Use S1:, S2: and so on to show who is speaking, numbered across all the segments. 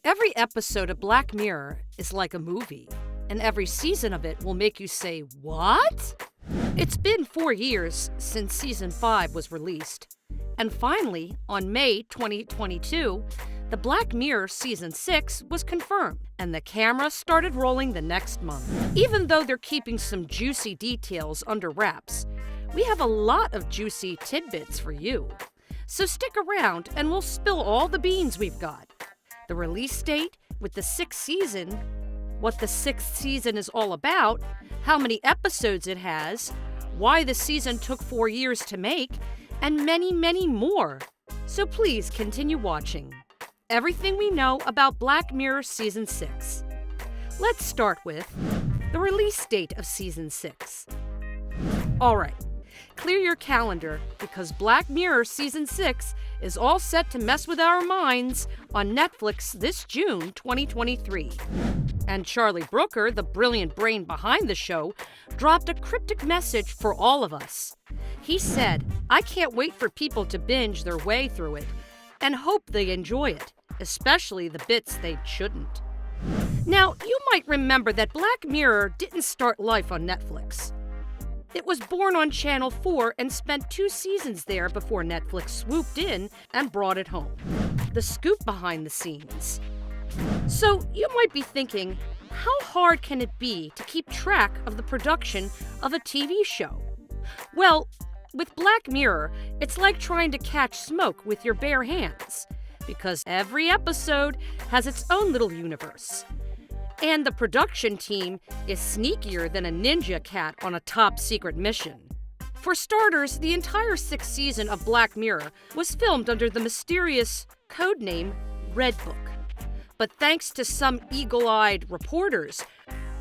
S1: Every episode of Black Mirror is like a movie, and every season of it will make you say, "What?" It's been 4 years since Season 5 was released, and finally, on May 2022, the Black Mirror Season 6 was confirmed, and the camera started rolling the next month. Even though they're keeping some juicy details under wraps, we have a lot of juicy tidbits for you. So stick around and we'll spill all the beans we've got. The release date with the 6th season, what the 6th season is all about, how many episodes it has, why the season took 4 years to make, and many, many more. So please continue watching. Everything we know about Black Mirror Season 6. Let's start with the release date of Season 6. Alright, clear your calendar because Black Mirror Season 6 is all set to mess with our minds on Netflix this June 2023. And Charlie Brooker, the brilliant brain behind the show, dropped a cryptic message for all of us. He said, "I can't wait for people to binge their way through it and hope they enjoy it, especially the bits they shouldn't." Now, you might remember that Black Mirror didn't start life on Netflix. It was born on Channel 4 and spent 2 seasons there before Netflix swooped in and brought it home. The scoop behind the scenes. So you might be thinking, how hard can it be to keep track of the production of a TV show? Well, with Black Mirror, it's like trying to catch smoke with your bare hands, because every episode has its own little universe. And the production team is sneakier than a ninja cat on a top-secret mission. For starters, the entire 6th season of Black Mirror was filmed under the mysterious codename Red Book. But thanks to some eagle-eyed reporters,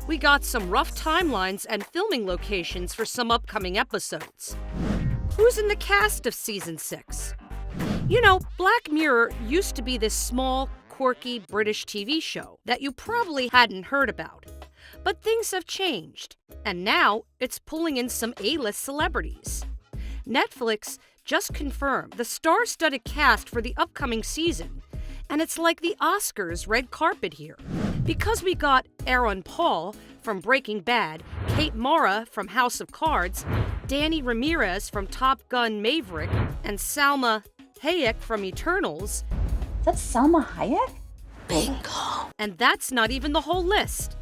S1: we got some rough timelines and filming locations for some upcoming episodes. Who's in the cast of Season 6? You know, Black Mirror used to be this small, quirky British TV show that you probably hadn't heard about. But things have changed, and now it's pulling in some A-list celebrities. Netflix just confirmed the star-studded cast for the upcoming season, and it's like the Oscars red carpet here. Because we got Aaron Paul from Breaking Bad, Kate Mara from House of Cards, Danny Ramirez from Top Gun Maverick, and Salma Hayek from Eternals.
S2: That's Salma Hayek?
S1: Bingo! And that's not even the whole list.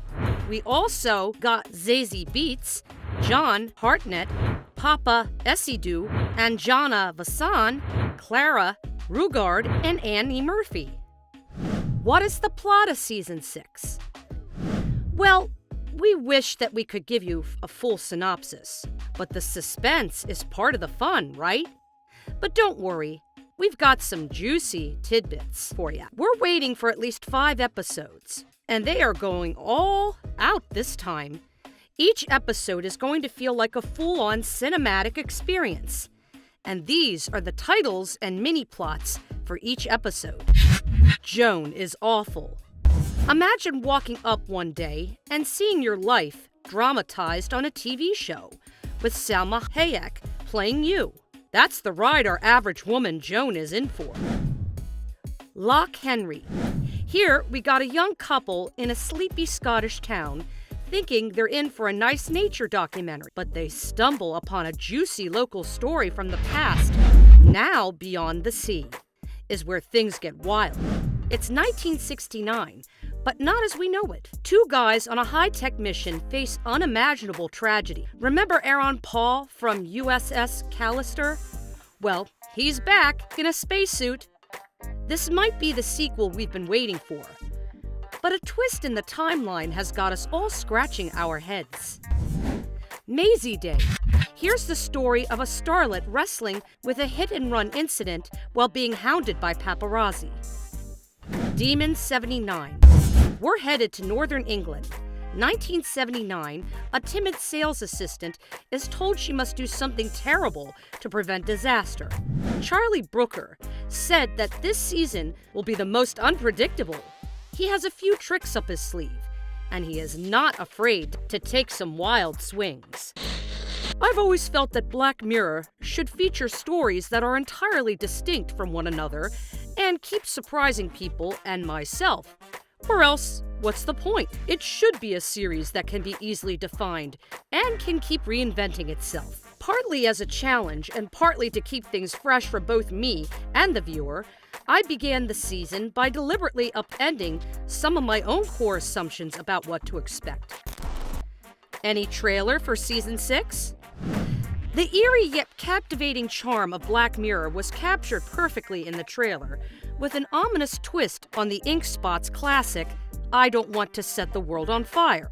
S1: We also got Zazie Beetz, John Hartnett, Papa Essidou, Anjana Vasan, Clara Rugard, and Annie Murphy. What is the plot of Season 6? Well, we wish that we could give you a full synopsis, but the suspense is part of the fun, right? But don't worry. We've got some juicy tidbits for you. We're waiting for at least 5 episodes, and they are going all out this time. Each episode is going to feel like a full-on cinematic experience. And these are the titles and mini-plots for each episode. Joan is awful. Imagine walking up one day and seeing your life dramatized on a TV show, with Salma Hayek playing you. That's the ride our average woman Joan is in for. Loch Henry. Here, we got a young couple in a sleepy Scottish town thinking they're in for a nice nature documentary, but they stumble upon a juicy local story from the past. Now, beyond the sea is where things get wild. It's 1969, but not as we know it. 2 guys on a high-tech mission face unimaginable tragedy. Remember Aaron Paul from USS Callister? Well, he's back in a spacesuit. This might be the sequel we've been waiting for. But a twist in the timeline has got us all scratching our heads. Maisie Day. Here's the story of a starlet wrestling with a hit-and-run incident while being hounded by paparazzi. Demon 79. We're headed to Northern England. 1979, a timid sales assistant is told she must do something terrible to prevent disaster. Charlie Brooker said that this season will be the most unpredictable. He has a few tricks up his sleeve, and he is not afraid to take some wild swings. I've always felt that Black Mirror should feature stories that are entirely distinct from one another and keep surprising people and myself Or else, what's the point? It should be a series that can be easily defined and can keep reinventing itself. Partly as a challenge and partly to keep things fresh for both me and the viewer, I began the season by deliberately upending some of my own core assumptions about what to expect. Any trailer for Season 6? The eerie yet captivating charm of Black Mirror was captured perfectly in the trailer, with an ominous twist on the Ink Spot's classic, "I Don't Want to Set the World on Fire."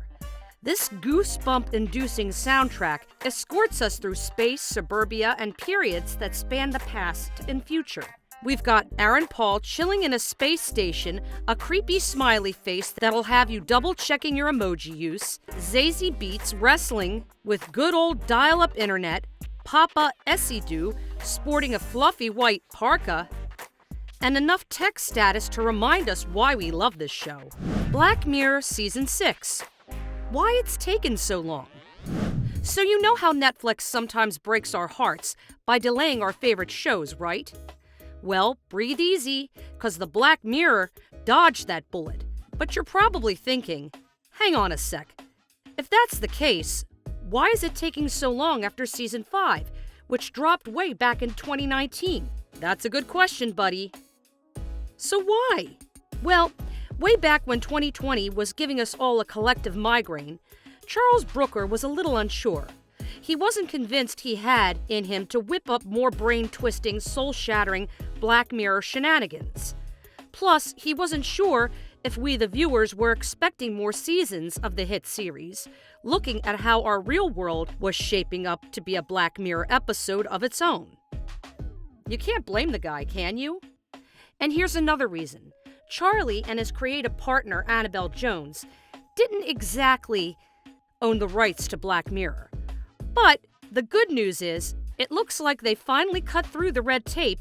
S1: This goosebump-inducing soundtrack escorts us through space, suburbia, and periods that span the past and future. We've got Aaron Paul chilling in a space station, a creepy smiley face that'll have you double-checking your emoji use, Zazie Beetz wrestling with good old dial-up internet, Papa Essidoo sporting a fluffy white parka, and enough tech status to remind us why we love this show. Black Mirror Season 6. Why it's taken so long. So you know how Netflix sometimes breaks our hearts by delaying our favorite shows, right? Well, breathe easy, because the Black Mirror dodged that bullet. But you're probably thinking, hang on a sec. If that's the case, why is it taking so long after Season 5, which dropped way back in 2019? That's a good question, buddy. So why? Well, way back when 2020 was giving us all a collective migraine, Charles Brooker was a little unsure. He wasn't convinced he had in him to whip up more brain-twisting, soul-shattering Black Mirror shenanigans. Plus, he wasn't sure if we, the viewers, were expecting more seasons of the hit series, looking at how our real world was shaping up to be a Black Mirror episode of its own. You can't blame the guy, can you? And here's another reason. Charlie and his creative partner, Annabelle Jones, didn't exactly own the rights to Black Mirror. But the good news is, it looks like they finally cut through the red tape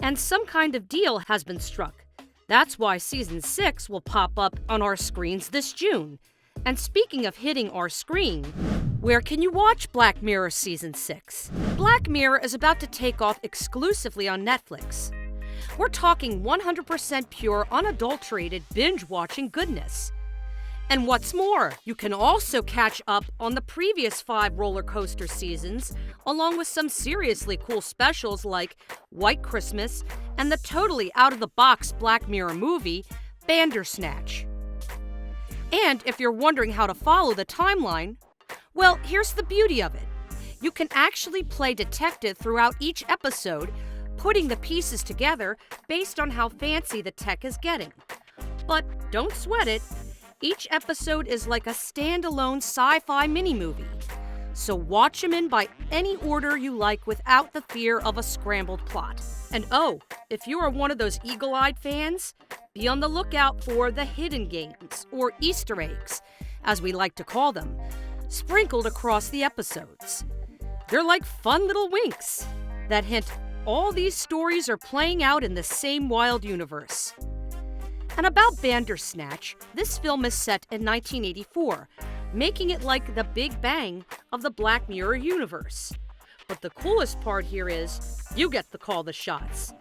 S1: and some kind of deal has been struck. That's why Season 6 will pop up on our screens this June. And speaking of hitting our screen, where can you watch Black Mirror Season 6? Black Mirror is about to take off exclusively on Netflix. We're talking 100% pure, unadulterated, binge-watching goodness. And what's more, you can also catch up on the previous 5 roller coaster seasons, along with some seriously cool specials like White Christmas and the totally out-of-the-box Black Mirror movie, Bandersnatch. And if you're wondering how to follow the timeline, well, here's the beauty of it. You can actually play detective throughout each episode, putting the pieces together based on how fancy the tech is getting. But don't sweat it. Each episode is like a standalone sci-fi mini-movie. So watch them in by any order you like without the fear of a scrambled plot. And oh, if you are one of those eagle-eyed fans, be on the lookout for the hidden games, or Easter eggs, as we like to call them, sprinkled across the episodes. They're like fun little winks that hint all these stories are playing out in the same wild universe. And about Bandersnatch, this film is set in 1984, making it like the Big Bang of the Black Mirror universe. But the coolest part here is, you get to call the shots.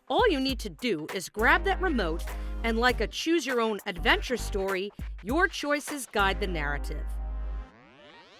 S1: All you need to do is grab that remote and like a choose-your-own adventure story, your choices guide the narrative.